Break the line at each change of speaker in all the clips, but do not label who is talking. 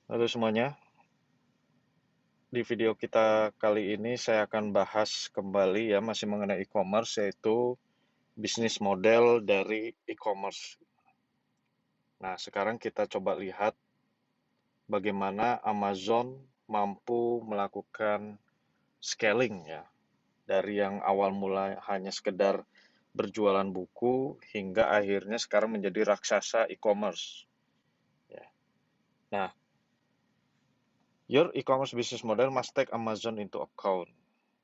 Halo semuanya, di video kita kali ini saya akan bahas kembali ya masih mengenai e-commerce yaitu bisnis model dari e-commerce. Nah, sekarang kita coba lihat bagaimana Amazon mampu melakukan scaling ya dari yang awal mula hanya sekedar berjualan buku hingga akhirnya sekarang menjadi raksasa e-commerce ya. Nah, your e-commerce business model must take Amazon into account.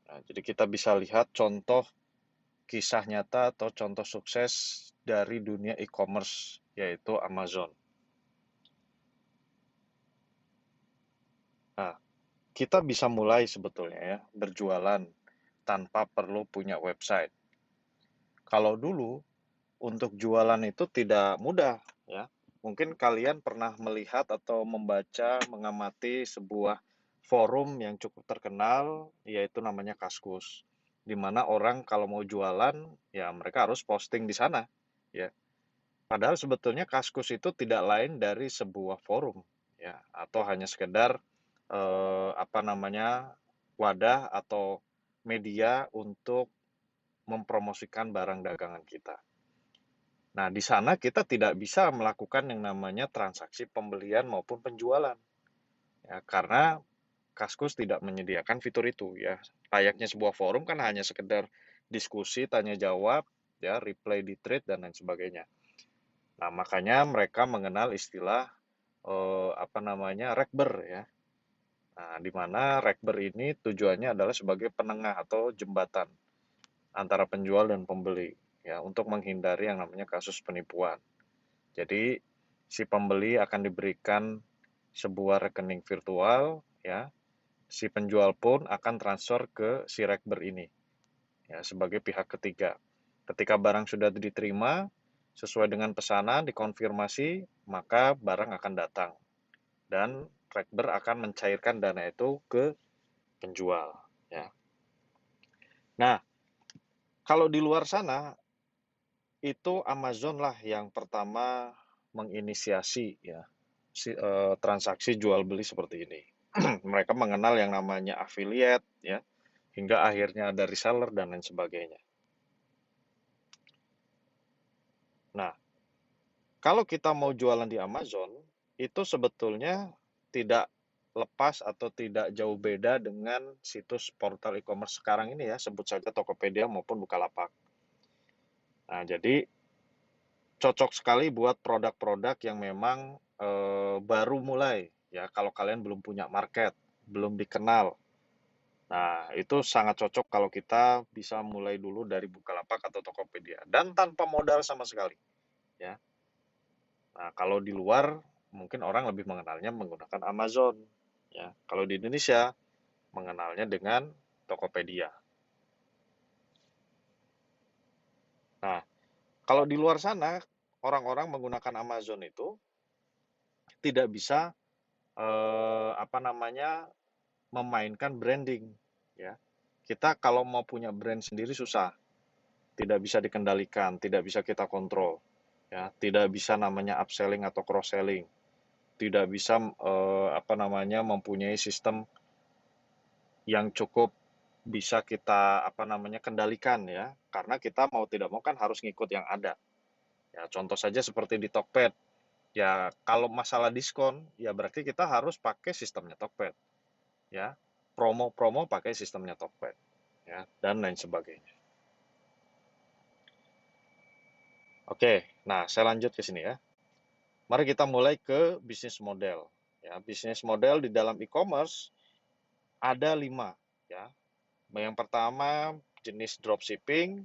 Nah, jadi kita bisa lihat contoh kisah nyata atau contoh sukses dari dunia e-commerce, yaitu Amazon. Nah, kita bisa mulai sebetulnya ya, berjualan tanpa perlu punya website. Kalau dulu, untuk jualan itu tidak mudah ya. Mungkin kalian pernah melihat atau membaca, mengamati sebuah forum yang cukup terkenal, yaitu namanya Kaskus. Di mana orang kalau mau jualan, ya mereka harus posting di sana. Ya, padahal sebetulnya Kaskus itu tidak lain dari sebuah forum ya atau hanya sekedar apa namanya wadah atau media untuk mempromosikan barang dagangan kita. Nah, di sana kita tidak bisa melakukan yang namanya transaksi pembelian maupun penjualan ya karena Kaskus tidak menyediakan fitur itu ya. Layaknya sebuah forum kan hanya sekedar diskusi, tanya jawab, ya, reply di thread dan lain sebagainya. Nah, makanya mereka mengenal istilah apa namanya rekber ya. Nah, di mana rekber ini tujuannya adalah sebagai penengah atau jembatan antara penjual dan pembeli ya untuk menghindari yang namanya kasus penipuan. Jadi si pembeli akan diberikan sebuah rekening virtual ya. Si penjual pun akan transfer ke si rekber ini ya sebagai pihak ketiga. Ketika barang sudah diterima sesuai dengan pesanan dikonfirmasi, maka barang akan datang dan rekber akan mencairkan dana itu ke penjual ya. Nah, kalau di luar sana itu Amazon lah yang pertama menginisiasi ya transaksi jual beli seperti ini. Mereka mengenal yang namanya affiliate ya, hingga akhirnya ada reseller dan lain sebagainya. Nah, kalau kita mau jualan di Amazon, itu sebetulnya tidak lepas atau tidak jauh beda dengan situs portal e-commerce sekarang ini ya, sebut saja Tokopedia maupun Bukalapak. Nah, jadi cocok sekali buat produk-produk yang memang baru mulai ya, kalau kalian belum punya market, belum dikenal. Nah, itu sangat cocok kalau kita bisa mulai dulu dari Bukalapak atau Tokopedia dan tanpa modal sama sekali ya. Nah, kalau di luar mungkin orang lebih mengenalnya menggunakan Amazon ya. Kalau di Indonesia mengenalnya dengan Tokopedia. Nah, kalau di luar sana orang-orang menggunakan Amazon itu tidak bisa apa namanya memainkan branding ya. Kita kalau mau punya brand sendiri susah, tidak bisa dikendalikan, tidak bisa kita kontrol ya, tidak bisa namanya upselling atau cross selling, tidak bisa apa namanya mempunyai sistem yang cukup bisa kita apa namanya kendalikan ya karena kita mau tidak mau kan harus ngikut yang ada ya contoh saja seperti di Tokped ya kalau masalah diskon ya berarti kita harus pakai sistemnya Tokped ya promo-promo pakai sistemnya Tokped ya dan lain sebagainya. Oke, nah saya lanjut ke sini ya. Mari kita mulai ke bisnis model ya. Bisnis model di dalam e-commerce ada 5 ya. Yang pertama jenis dropshipping,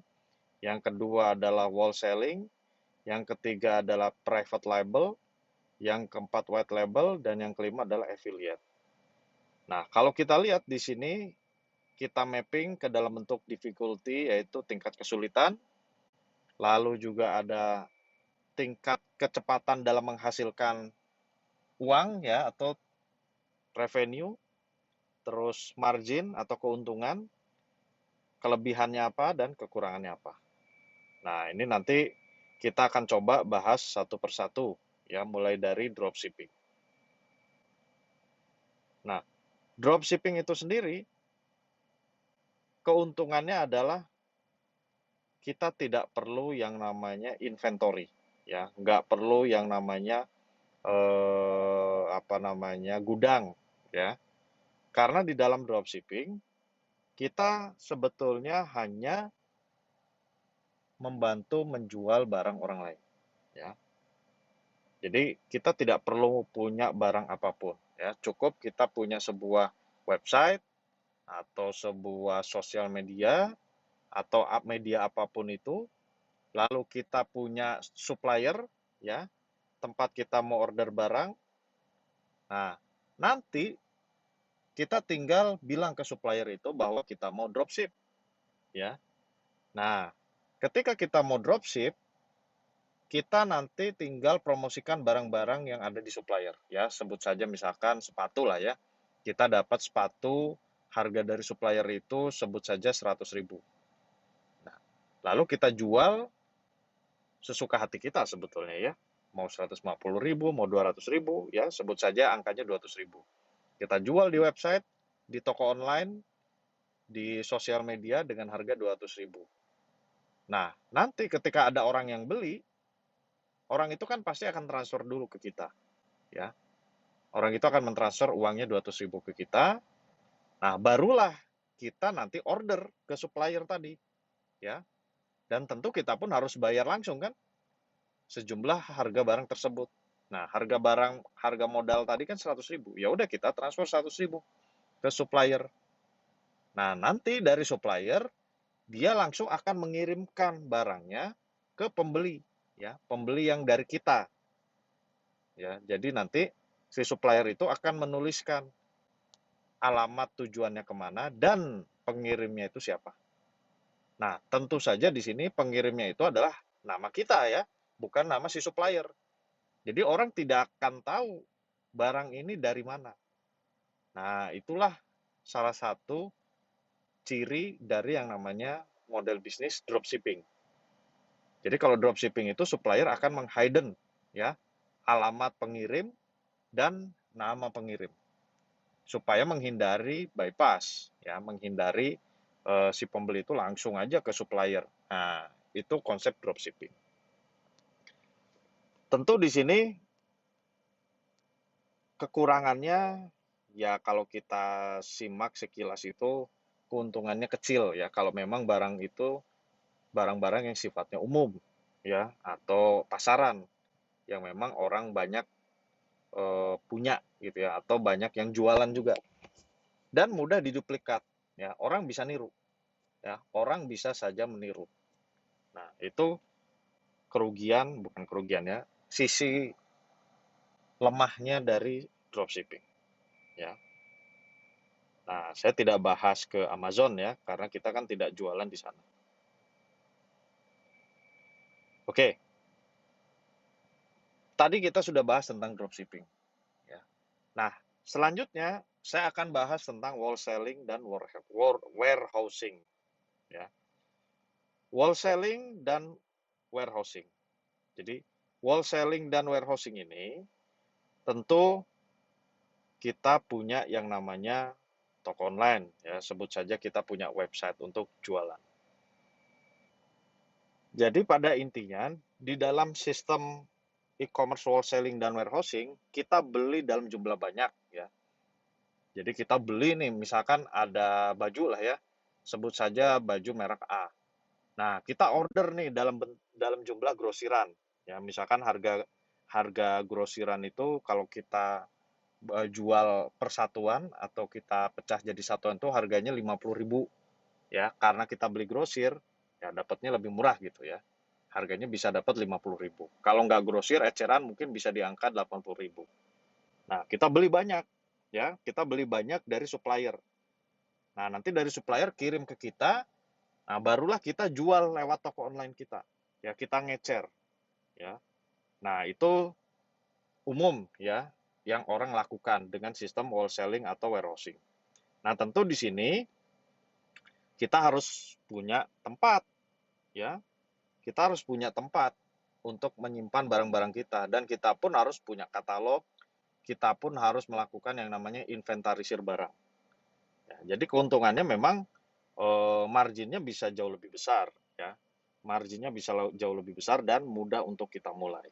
yang kedua adalah wholesaling, yang ketiga adalah private label, yang keempat white label, dan yang kelima adalah affiliate. Nah, kalau kita lihat di sini, kita mapping ke dalam bentuk difficulty, yaitu tingkat kesulitan, lalu juga ada tingkat kecepatan dalam menghasilkan uang ya atau revenue, terus margin atau keuntungan, kelebihannya apa dan kekurangannya apa. Nah, ini nanti kita akan coba bahas satu persatu ya, mulai dari dropshipping. Nah, dropshipping itu sendiri keuntungannya adalah kita tidak perlu yang namanya inventory, ya, nggak perlu yang namanya gudang, ya. Karena di dalam dropshipping kita sebetulnya hanya membantu menjual barang orang lain, ya. Jadi kita tidak perlu punya barang apapun, ya. Cukup kita punya sebuah website atau sebuah sosial media atau media apapun itu, lalu kita punya supplier, ya, tempat kita mau order barang. Nah, nanti kita tinggal bilang ke supplier itu bahwa kita mau dropship, ya. Nah, ketika kita mau dropship, kita nanti tinggal promosikan barang-barang yang ada di supplier, ya. Sebut saja misalkan sepatu lah, ya. Kita dapat sepatu, harga dari supplier itu sebut saja 100.000. Nah, lalu kita jual sesuka hati kita sebetulnya, ya. Mau 150.000, mau 200.000, ya, sebut saja angkanya 200.000. Kita jual di website, di toko online, di sosial media dengan harga 200.000. Nah, nanti ketika ada orang yang beli, orang itu kan pasti akan transfer dulu ke kita, ya. Orang itu akan mentransfer uangnya 200.000 ke kita. Nah, barulah kita nanti order ke supplier tadi, ya. Dan tentu kita pun harus bayar langsung kan sejumlah harga barang tersebut. Nah, harga modal tadi kan 100.000. Ya udah kita transfer 100.000 ke supplier. Nah, nanti dari supplier dia langsung akan mengirimkan barangnya ke pembeli, ya, pembeli yang dari kita, ya. Jadi nanti si supplier itu akan menuliskan alamat tujuannya kemana dan pengirimnya itu siapa. Nah, tentu saja di sini pengirimnya itu adalah nama kita, ya, bukan nama si supplier. Jadi orang tidak akan tahu barang ini dari mana. Nah, itulah salah satu ciri dari yang namanya model bisnis dropshipping. Jadi kalau dropshipping itu supplier akan menghidden, ya, alamat pengirim dan nama pengirim supaya menghindari bypass, ya, menghindari si pembeli itu langsung aja ke supplier. Nah, itu konsep dropshipping. Tentu di sini kekurangannya, ya, kalau kita simak sekilas itu keuntungannya kecil, ya, kalau memang barang itu barang-barang yang sifatnya umum, ya, atau pasaran yang memang orang banyak punya gitu ya, atau banyak yang jualan juga dan mudah diduplikat, ya, orang bisa niru, ya, orang bisa saja meniru. Nah, itu kerugian, bukan kerugian, ya, sisi lemahnya dari dropshipping, ya. Nah, saya tidak bahas ke Amazon, ya, karena kita kan tidak jualan di sana. Oke, tadi kita sudah bahas tentang dropshipping, ya. Nah, selanjutnya saya akan bahas tentang wholesaling dan warehousing, ya. Wholesaling dan warehousing. Jadi, wholesaling dan warehousing ini tentu kita punya yang namanya toko online, ya, sebut saja kita punya website untuk jualan. Jadi pada intinya di dalam sistem e-commerce wholesaling dan warehousing kita beli dalam jumlah banyak, ya. Jadi kita beli nih misalkan ada baju lah, ya. Sebut saja baju merek A. Nah, kita order nih dalam jumlah grosiran. Ya, misalkan harga harga grosiran itu kalau kita jual persatuan atau kita pecah jadi satuan tuh harganya 50.000, ya. Karena kita beli grosir, ya dapatnya lebih murah gitu ya. Harganya bisa dapat 50.000. Kalau nggak grosir, eceran mungkin bisa di angka 80.000. Nah, kita beli banyak, ya. Kita beli banyak dari supplier. Nah, nanti dari supplier kirim ke kita, nah barulah kita jual lewat toko online kita. Ya, kita ngecer, ya. Nah, itu umum, ya, yang orang lakukan dengan sistem wholesaling atau warehousing. Nah, tentu di sini kita harus punya tempat, ya. Kita harus punya tempat untuk menyimpan barang-barang kita dan kita pun harus punya katalog, kita pun harus melakukan yang namanya inventarisir barang. Ya, jadi keuntungannya memang marginnya bisa jauh lebih besar, ya. Marginnya bisa jauh lebih besar dan mudah untuk kita mulai.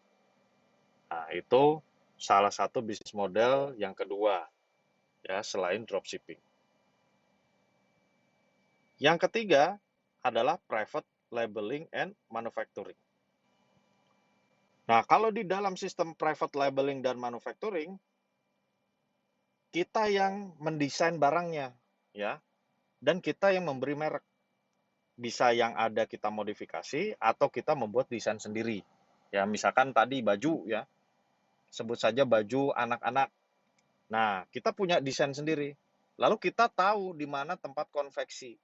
Nah, itu salah satu bisnis model yang kedua, ya, selain dropshipping. Yang ketiga adalah private labeling and manufacturing. Nah, kalau di dalam sistem private labeling dan manufacturing, kita yang mendesain barangnya, ya, dan kita yang memberi merek. Bisa yang ada kita modifikasi atau kita membuat desain sendiri. Ya, misalkan tadi baju ya, sebut saja baju anak-anak. Nah, kita punya desain sendiri. Lalu kita tahu di mana tempat konveksi.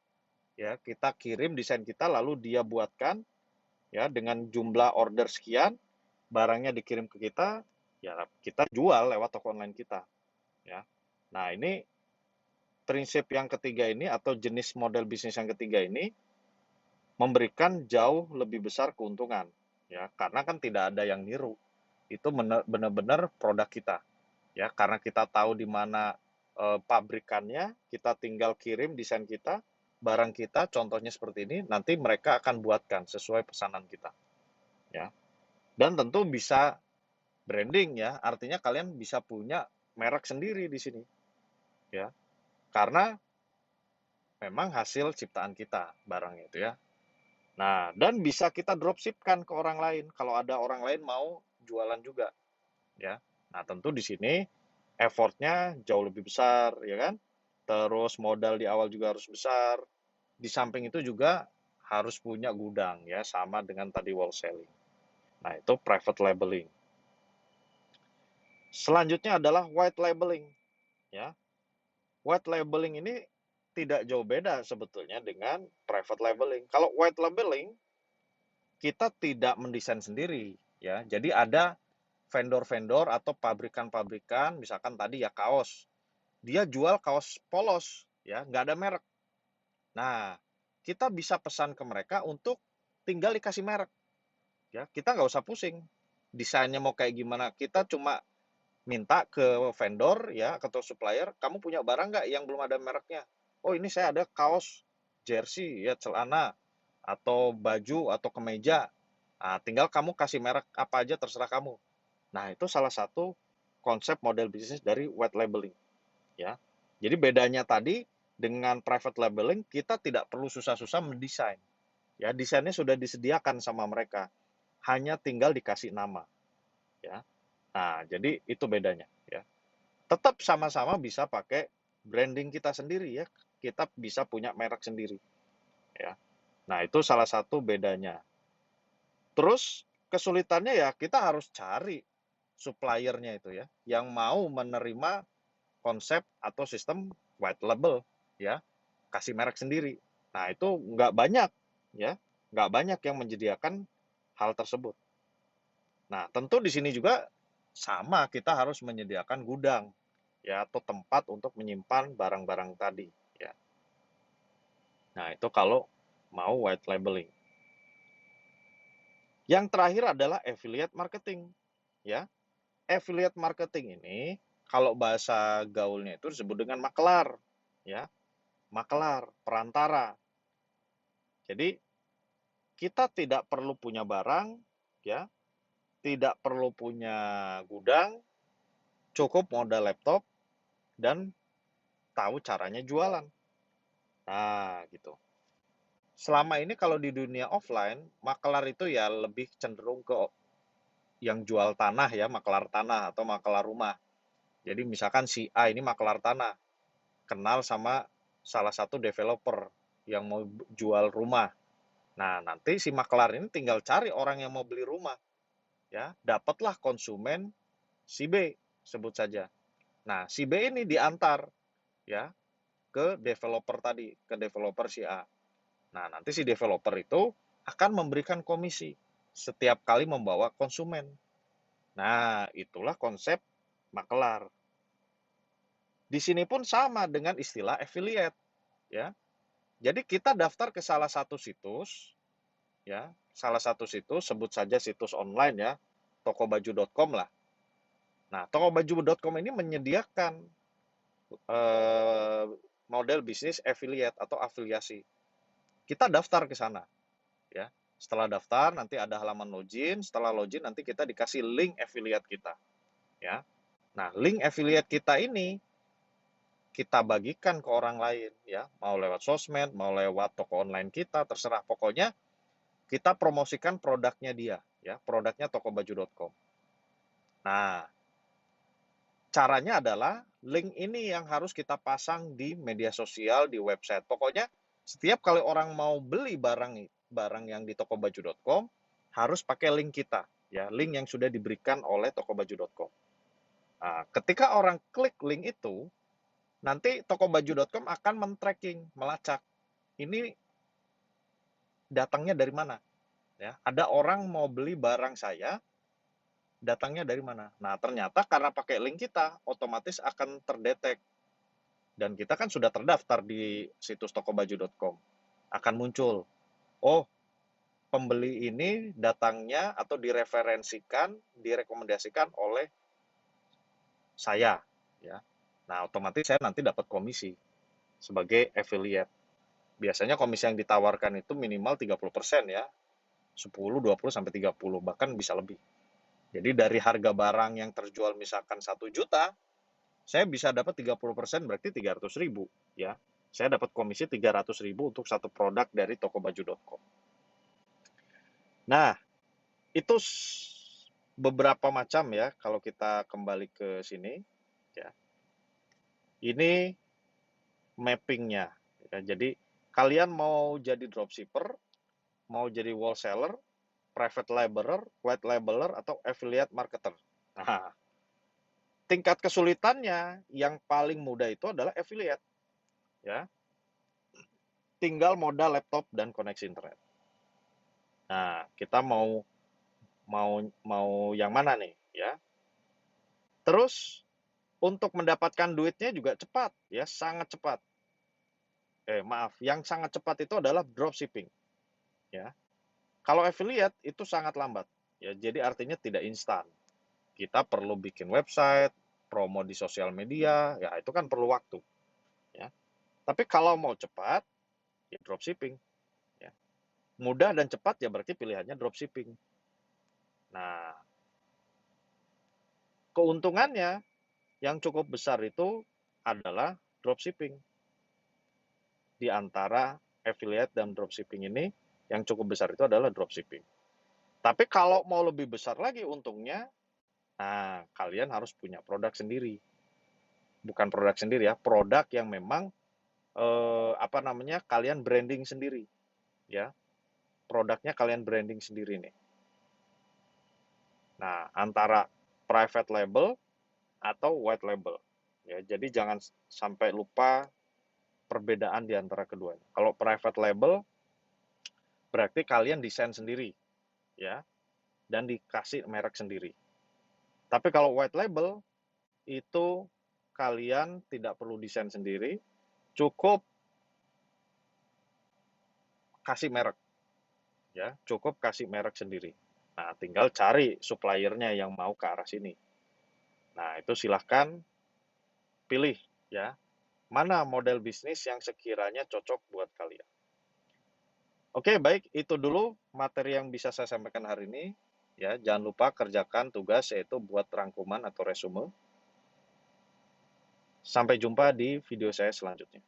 Ya, kita kirim desain kita lalu dia buatkan ya dengan jumlah order sekian, barangnya dikirim ke kita, ya kita jual lewat toko online kita, ya. Nah, ini prinsip yang ketiga ini atau jenis model bisnis yang ketiga ini memberikan jauh lebih besar keuntungan, ya, karena kan tidak ada yang niru. Itu benar-benar produk kita, ya, karena kita tahu di mana pabrikannya, kita tinggal kirim desain kita, barang kita, contohnya seperti ini, nanti mereka akan buatkan sesuai pesanan kita, ya. Dan tentu bisa branding, ya, artinya kalian bisa punya merek sendiri di sini, ya, karena memang hasil ciptaan kita barangnya itu ya. Nah, dan bisa kita dropshipkan ke orang lain kalau ada orang lain mau jualan juga, ya. Nah, tentu di sini effortnya jauh lebih besar, ya kan? Terus modal di awal juga harus besar. Di samping itu juga harus punya gudang, ya, sama dengan tadi wholesaling. Nah, itu private labeling. Selanjutnya adalah white labeling, ya. White labeling ini tidak jauh beda sebetulnya dengan private labeling. Kalau white labeling kita tidak mendesain sendiri, ya. Jadi ada vendor-vendor atau pabrikan-pabrikan, misalkan tadi ya kaos, dia jual kaos polos, ya, nggak ada merek. Nah, kita bisa pesan ke mereka untuk tinggal dikasih merek, ya. Kita nggak usah pusing, desainnya mau kayak gimana. Kita cuma minta ke vendor, ya, atau supplier, kamu punya barang nggak yang belum ada mereknya? Oh, ini saya ada kaos, jersey, ya, celana, atau baju, atau kemeja. Nah, tinggal kamu kasih merek apa aja terserah kamu. Nah, itu salah satu konsep model bisnis dari white labeling, ya. Jadi bedanya tadi dengan private labeling, kita tidak perlu susah-susah mendesain. Ya, desainnya sudah disediakan sama mereka. Hanya tinggal dikasih nama, ya. Nah, jadi itu bedanya, ya. Tetap sama-sama bisa pakai branding kita sendiri ya. Kita bisa punya merek sendiri, ya. Nah, itu salah satu bedanya. Terus kesulitannya ya kita harus cari suppliernya itu ya, yang mau menerima konsep atau sistem white label ya, kasih merek sendiri. Nah, itu nggak banyak ya, nggak banyak yang menyediakan hal tersebut. Nah, tentu di sini juga sama, kita harus menyediakan gudang ya atau tempat untuk menyimpan barang-barang tadi ya. Nah, itu kalau mau white labeling. Yang terakhir adalah affiliate marketing ya. Affiliate marketing ini kalau bahasa gaulnya itu disebut dengan makelar ya. Makelar, perantara. Jadi kita tidak perlu punya barang ya, tidak perlu punya gudang, cukup modal laptop dan tahu caranya jualan. Nah, gitu. Selama ini kalau di dunia offline, makelar itu ya lebih cenderung ke yang jual tanah ya, makelar tanah atau makelar rumah. Jadi misalkan si A ini makelar tanah, kenal sama salah satu developer yang mau jual rumah. Nah, nanti si makelar ini tinggal cari orang yang mau beli rumah, ya, dapatlah konsumen si B, sebut saja. Nah, si B ini diantar, ya, ke developer tadi, ke developer si A. Nah, nanti si developer itu akan memberikan komisi setiap kali membawa konsumen. Nah, itulah konsep makelar. Di sini pun sama dengan istilah affiliate, ya. Jadi kita daftar ke salah satu situs, ya, salah satu situs, sebut saja situs online ya, tokobaju.com lah. Nah, tokobaju.com ini menyediakan eh, model bisnis affiliate atau afiliasi. Kita daftar ke sana, ya. Setelah daftar nanti ada halaman login, setelah login nanti kita dikasih link affiliate kita, ya. Nah, link affiliate kita ini kita bagikan ke orang lain, ya. Mau lewat sosmed, mau lewat toko online kita, terserah. Pokoknya kita promosikan produknya dia, ya. Produknya tokobaju.com. Nah, caranya adalah link ini yang harus kita pasang di media sosial, di website. Pokoknya setiap kali orang mau beli barang yang di tokobaju.com harus pakai link kita, ya, link yang sudah diberikan oleh tokobaju.com. Nah, ketika orang klik link itu, nanti tokobaju.com akan men-tracking, melacak. Ini datangnya dari mana? Ya, ada orang mau beli barang saya, datangnya dari mana? Nah, ternyata karena pakai link kita, otomatis akan terdetek. Dan kita kan sudah terdaftar di situs tokobaju.com. Akan muncul, oh, pembeli ini datangnya atau direferensikan, direkomendasikan oleh saya, ya. Nah, otomatis saya nanti dapat komisi sebagai affiliate. Biasanya komisi yang ditawarkan itu minimal 30% ya. 10, 20 sampai 30, bahkan bisa lebih. Jadi dari harga barang yang terjual misalkan 1 juta, saya bisa dapat 30%, berarti 300.000, ya. Saya dapat komisi 300.000 untuk satu produk dari tokobaju.com. Nah, itu beberapa macam ya, kalau kita kembali ke sini, ya. Ini mappingnya. Ya. Jadi, kalian mau jadi dropshipper, mau jadi wholesaler, private labeler, white labeler, atau affiliate marketer. Nah, tingkat kesulitannya yang paling mudah itu adalah affiliate, ya. Tinggal modal laptop dan koneksi internet. Nah, kita mau mau mau yang mana nih, ya? Terus untuk mendapatkan duitnya juga cepat, ya, sangat cepat. Maaf, yang sangat cepat itu adalah dropshipping, ya. Kalau affiliate itu sangat lambat, ya. Jadi artinya tidak instan. Kita perlu bikin website, promo di sosial media, ya itu kan perlu waktu, ya. Tapi kalau mau cepat, ya dropshipping, ya. Mudah dan cepat ya berarti pilihannya dropshipping. Nah, keuntungannya yang cukup besar itu adalah dropshipping. Di antara affiliate dan dropshipping ini, yang cukup besar itu adalah dropshipping. Tapi kalau mau lebih besar lagi untungnya, nah kalian harus punya produk sendiri. Bukan produk sendiri ya, produk yang memang kalian branding sendiri, ya. Produknya kalian branding sendiri nih. Nah, antara private label atau white label. Ya, jadi jangan sampai lupa perbedaan di antara keduanya. Kalau private label berarti kalian desain sendiri, ya, dan dikasih merek sendiri. Tapi kalau white label itu kalian tidak perlu desain sendiri, cukup kasih merek, ya, cukup kasih merek sendiri. Nah, tinggal cari suppliernya yang mau ke arah sini. Nah, itu silahkan pilih, ya, mana model bisnis yang sekiranya cocok buat kalian. Oke, baik, itu dulu materi yang bisa saya sampaikan hari ini. Ya, jangan lupa kerjakan tugas yaitu buat rangkuman atau resume. Sampai jumpa di video saya selanjutnya.